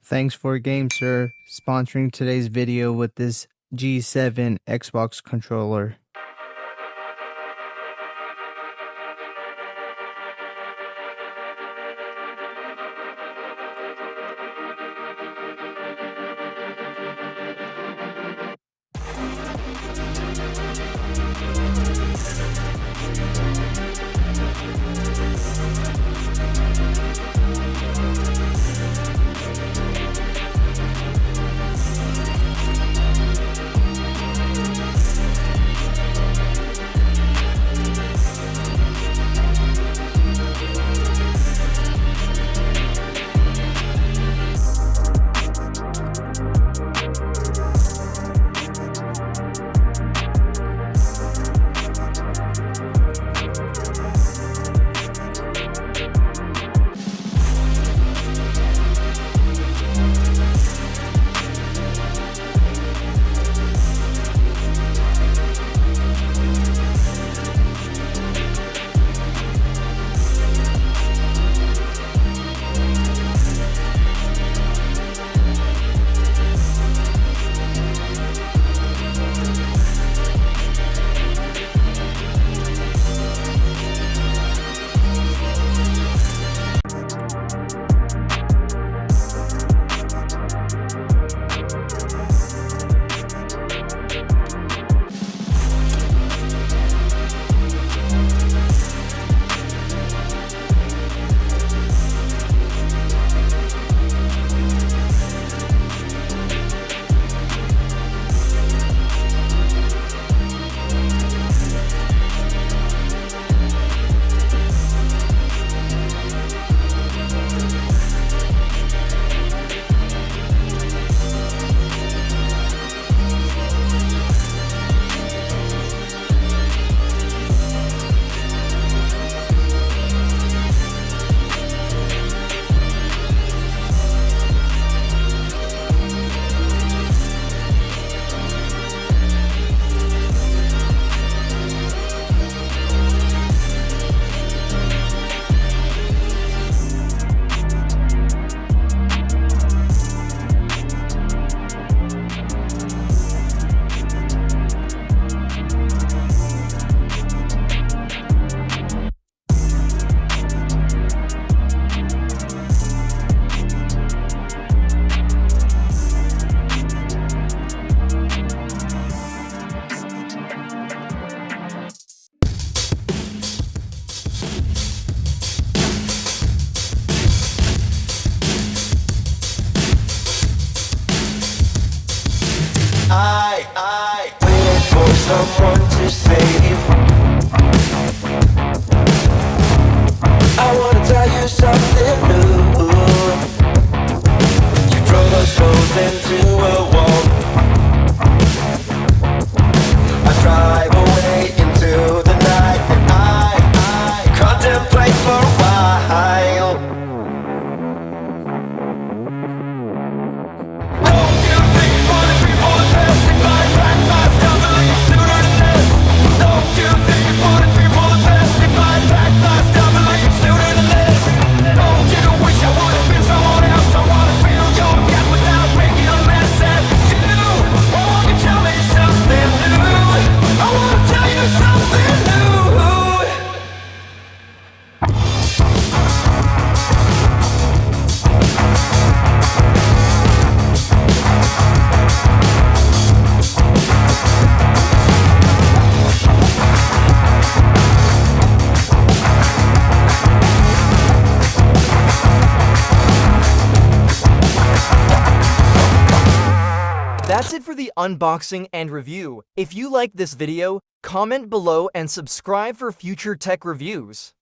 Thanks for GameSir sponsoring today's video with this G7 Xbox controller. I waited for someone to save. I wanna tell you something new. You drove us both into a wall. I drive away into the night, and I contemplate for a while. That's it for the unboxing and review. If you liked this video, comment below and subscribe for future tech reviews.